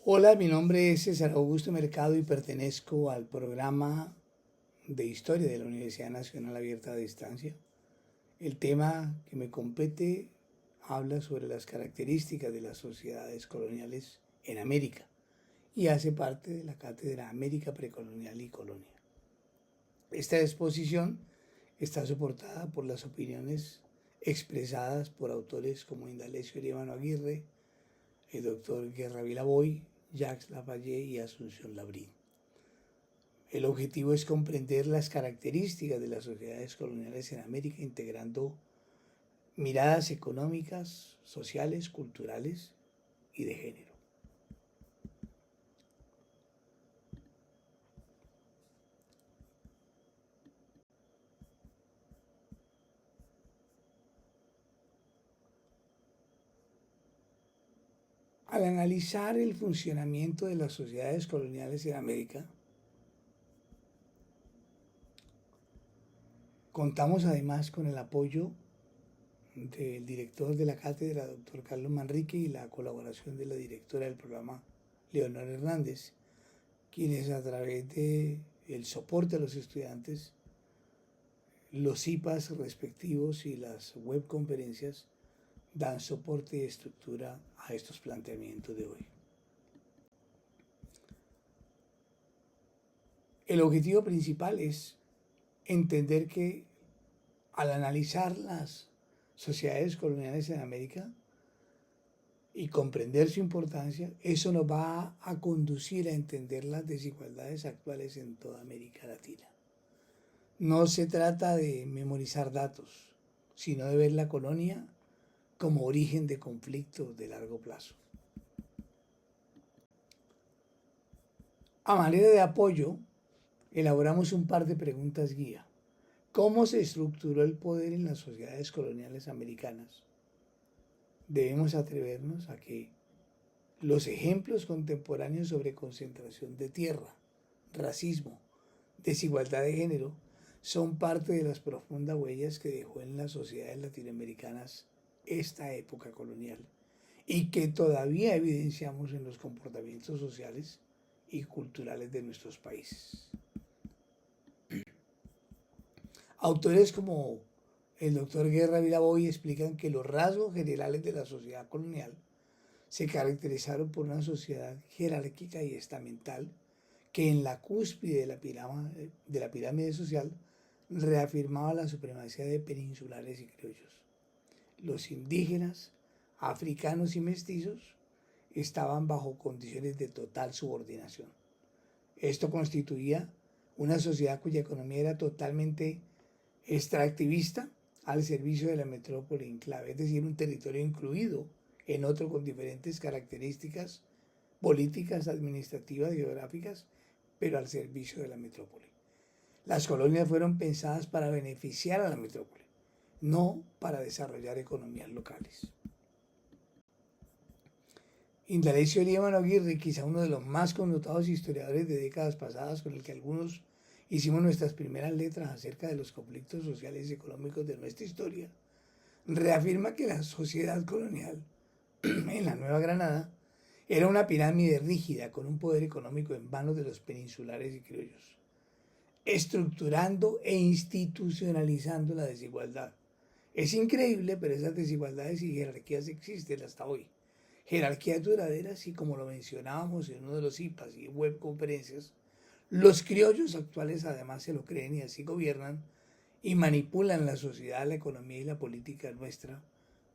Hola, mi nombre es César Augusto Mercado y pertenezco al programa de Historia de la Universidad Nacional Abierta a Distancia. El tema que me compete habla sobre las características de las sociedades coloniales en América y hace parte de la cátedra América Precolonial y Colonia. Esta exposición está soportada por las opiniones expresadas por autores como Indalecio Líbano Aguirre, el doctor Guerra Vilaboy, Jacques Lafayette y Asunción Labrín. El objetivo es comprender las características de las sociedades coloniales en América, integrando miradas económicas, sociales, culturales y de género. Al analizar el funcionamiento de las sociedades coloniales en América, contamos además con el apoyo del director de la cátedra, doctor Carlos Manrique, y la colaboración de la directora del programa, Leonor Hernández, quienes a través del soporte a los estudiantes, los IPAs respectivos y las webconferencias dan soporte y estructura a estos planteamientos de hoy. El objetivo principal es entender que al analizar las sociedades coloniales en América y comprender su importancia, eso nos va a conducir a entender las desigualdades actuales en toda América Latina. No se trata de memorizar datos, sino de ver la colonia como origen de conflictos de largo plazo. A manera de apoyo, elaboramos un par de preguntas guía. ¿Cómo se estructuró el poder en las sociedades coloniales americanas? Debemos atrevernos a que los ejemplos contemporáneos sobre concentración de tierra, racismo, desigualdad de género, son parte de las profundas huellas que dejó en las sociedades latinoamericanas esta época colonial y que todavía evidenciamos en los comportamientos sociales y culturales de nuestros países. Autores como el doctor Guerra Vilaboy explican que los rasgos generales de la sociedad colonial se caracterizaron por una sociedad jerárquica y estamental que en la cúspide de la pirámide social reafirmaba la supremacía de peninsulares y criollos. Los indígenas, africanos y mestizos estaban bajo condiciones de total subordinación. Esto constituía una sociedad cuya economía era totalmente extractivista al servicio de la metrópoli enclave, es decir, un territorio incluido en otro con diferentes características políticas, administrativas, geográficas, pero al servicio de la metrópoli. Las colonias fueron pensadas para beneficiar a la metrópoli, no para desarrollar economías locales. Indalecio Líbano Aguirre, quizá uno de los más connotados historiadores de décadas pasadas, con el que algunos hicimos nuestras primeras letras acerca de los conflictos sociales y económicos de nuestra historia, reafirma que la sociedad colonial en la Nueva Granada era una pirámide rígida con un poder económico en manos de los peninsulares y criollos, estructurando e institucionalizando la desigualdad. Es increíble, pero esas desigualdades y jerarquías existen hasta hoy. Jerarquías duraderas y, como lo mencionábamos en uno de los IPAs y webconferencias, los criollos actuales además se lo creen y así gobiernan y manipulan la sociedad, la economía y la política nuestra.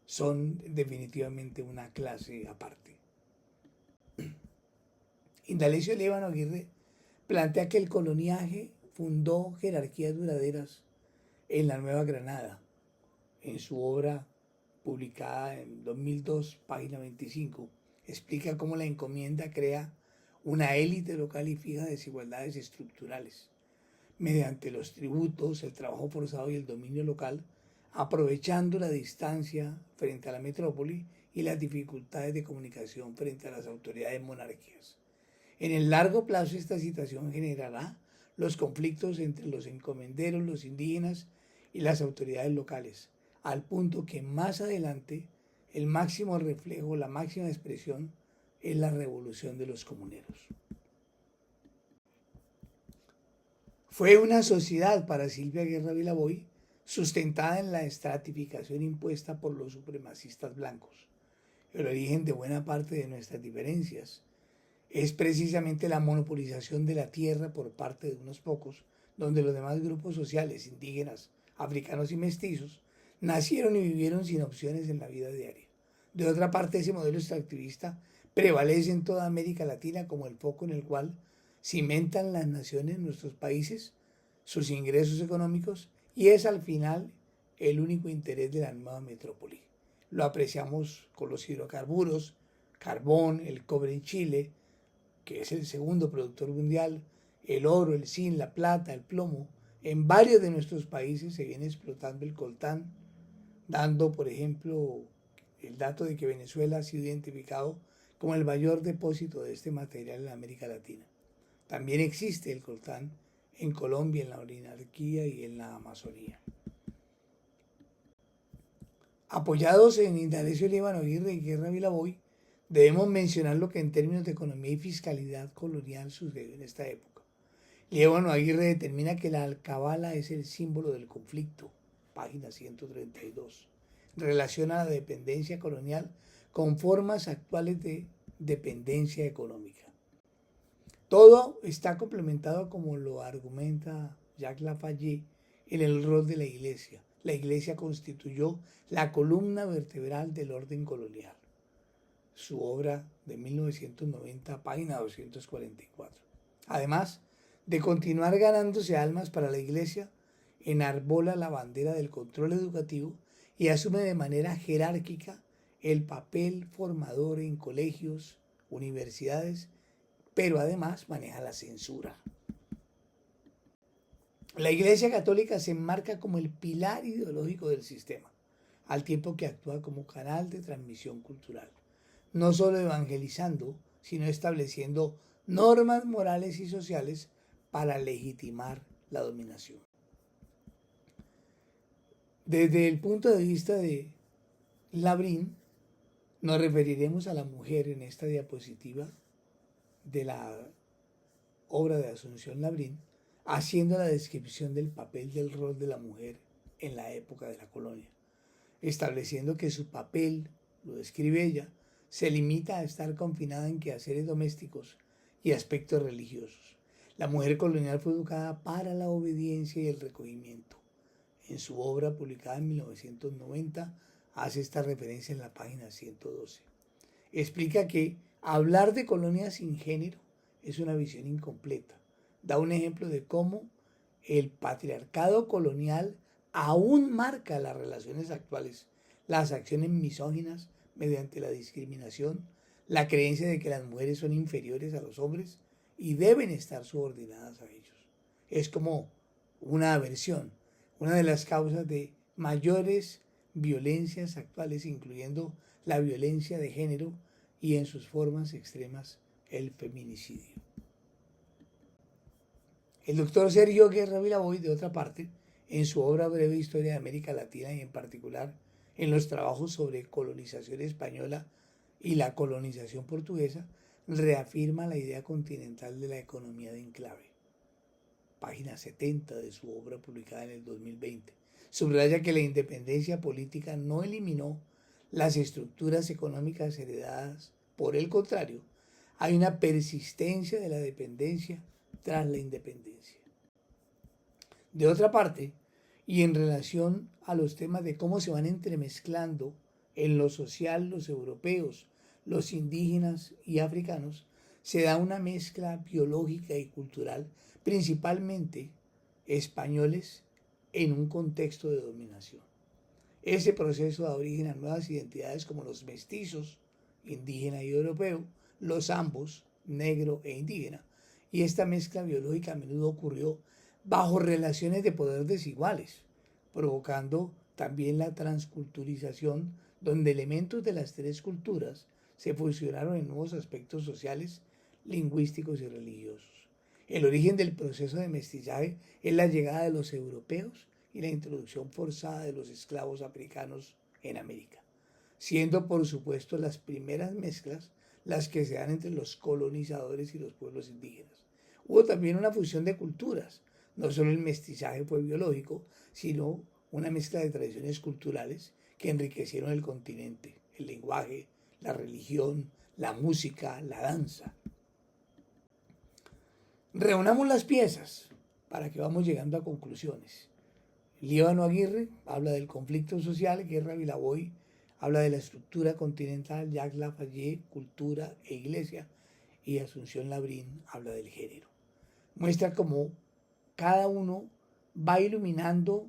Son definitivamente una clase aparte. Indalecio Líbano Aguirre plantea que el coloniaje fundó jerarquías duraderas en la Nueva Granada, en su obra publicada en 2002, página 25, explica cómo la encomienda crea una élite local y fija desigualdades estructurales, mediante los tributos, el trabajo forzado y el dominio local, aprovechando la distancia frente a la metrópoli y las dificultades de comunicación frente a las autoridades monárquicas. En el largo plazo esta situación generará los conflictos entre los encomenderos, los indígenas y las autoridades locales, al punto que más adelante el máximo reflejo, la máxima expresión es la revolución de los comuneros. Fue una sociedad para Silvia Guerra Vilaboy sustentada en la estratificación impuesta por los supremacistas blancos. El origen de buena parte de nuestras diferencias es precisamente la monopolización de la tierra por parte de unos pocos, donde los demás grupos sociales, indígenas, africanos y mestizos, nacieron y vivieron sin opciones en la vida diaria. De otra parte, ese modelo extractivista prevalece en toda América Latina como el foco en el cual cimentan las naciones, nuestros países, sus ingresos económicos, y es al final el único interés de la nueva metrópoli. Lo apreciamos con los hidrocarburos, carbón, el cobre en Chile, que es el segundo productor mundial, el oro, el zinc, la plata, el plomo. En varios de nuestros países se viene explotando el coltán, dando, por ejemplo, el dato de que Venezuela ha sido identificado como el mayor depósito de este material en América Latina. También existe el coltán en Colombia, en la Orinoquía y en la Amazonía. Apoyados en Indalecio Líbano Aguirre y Guerra Vilaboy, debemos mencionar lo que en términos de economía y fiscalidad colonial sucedió en esta época. Líbano Aguirre determina que la alcabala es el símbolo del conflicto, página 132. Relaciona la dependencia colonial con formas actuales de dependencia económica. Todo está complementado, como lo argumenta Jacques Lafayette, en el rol de la Iglesia. La Iglesia constituyó la columna vertebral del orden colonial. Su obra de 1990, página 244. Además de continuar ganándose almas para la Iglesia, enarbola la bandera del control educativo y asume de manera jerárquica el papel formador en colegios, universidades, pero además maneja la censura. La Iglesia Católica se enmarca como el pilar ideológico del sistema, al tiempo que actúa como canal de transmisión cultural, no solo evangelizando, sino estableciendo normas morales y sociales para legitimar la dominación. Desde el punto de vista de Labrín, nos referiremos a la mujer en esta diapositiva de la obra de Asunción Labrín, haciendo la descripción del papel del rol de la mujer en la época de la colonia, estableciendo que su papel, lo describe ella, se limita a estar confinada en quehaceres domésticos y aspectos religiosos. La mujer colonial fue educada para la obediencia y el recogimiento. En su obra publicada en 1990 hace esta referencia en la página 112. Explica que hablar de colonia sin género es una visión incompleta. Da un ejemplo de cómo el patriarcado colonial aún marca las relaciones actuales, las acciones misóginas mediante la discriminación, la creencia de que las mujeres son inferiores a los hombres y deben estar subordinadas a ellos. Es como una aversión, una de las causas de mayores violencias actuales, incluyendo la violencia de género y en sus formas extremas el feminicidio. El doctor Sergio Guerra Vilaboy, de otra parte, en su obra Breve Historia de América Latina y en particular en los trabajos sobre colonización española y la colonización portuguesa, reafirma la idea continental de la economía de enclave. Página 70 de su obra publicada en el 2020. Subraya que la independencia política no eliminó las estructuras económicas heredadas. Por el contrario, hay una persistencia de la dependencia tras la independencia. De otra parte, y en relación a los temas de cómo se van entremezclando en lo social los europeos, los indígenas y africanos, se da una mezcla biológica y cultural, principalmente españoles, en un contexto de dominación. Ese proceso da origen a nuevas identidades como los mestizos, indígena y europeo, los ambos, negro e indígena, y esta mezcla biológica a menudo ocurrió bajo relaciones de poder desiguales, provocando también la transculturización, donde elementos de las tres culturas se fusionaron en nuevos aspectos sociales, lingüísticos y religiosos. El origen del proceso de mestizaje es la llegada de los europeos y la introducción forzada de los esclavos africanos en América, siendo por supuesto las primeras mezclas las que se dan entre los colonizadores y los pueblos indígenas. Hubo también una fusión de culturas, no solo el mestizaje fue biológico, sino una mezcla de tradiciones culturales que enriquecieron el continente, el lenguaje, la religión, la música, la danza. Reunamos las piezas para que vamos llegando a conclusiones. Líbano Aguirre habla del conflicto social, Guerra Vilaboy habla de la estructura continental, Jacques Lafayette, cultura e iglesia, y Asunción Labrín habla del género. Muestra cómo cada uno va iluminando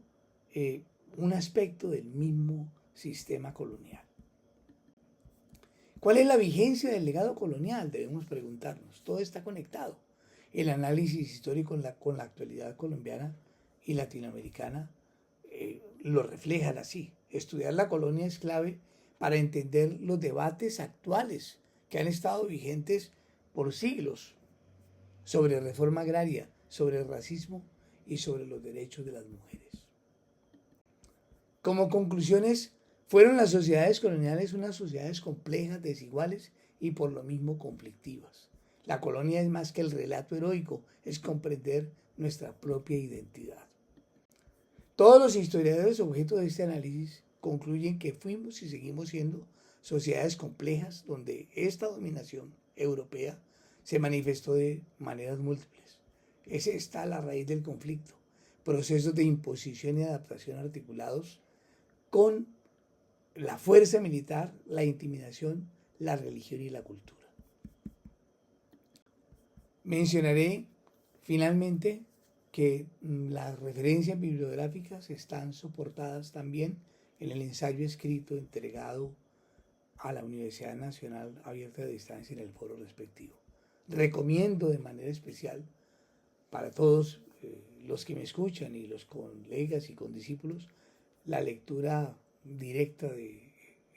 un aspecto del mismo sistema colonial. ¿Cuál es la vigencia del legado colonial? Debemos preguntarnos. Todo está conectado. El análisis histórico con la actualidad colombiana y latinoamericana lo reflejan así. Estudiar la colonia es clave para entender los debates actuales que han estado vigentes por siglos sobre reforma agraria, sobre el racismo y sobre los derechos de las mujeres. Como conclusiones, fueron las sociedades coloniales unas sociedades complejas, desiguales y por lo mismo conflictivas. La colonia es más que el relato heroico, es comprender nuestra propia identidad. Todos los historiadores objeto de este análisis concluyen que fuimos y seguimos siendo sociedades complejas donde esta dominación europea se manifestó de maneras múltiples. Esa está la raíz del conflicto, procesos de imposición y adaptación articulados con la fuerza militar, la intimidación, la religión y la cultura. Mencionaré finalmente que las referencias bibliográficas están soportadas también en el ensayo escrito entregado a la Universidad Nacional Abierta de Distancia en el foro respectivo. Recomiendo de manera especial para todos los que me escuchan y los colegas y condiscípulos la lectura directa de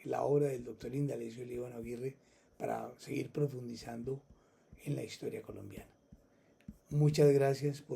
la obra del doctor Indalecio Líbano Aguirre para seguir profundizando en la historia colombiana. Muchas gracias por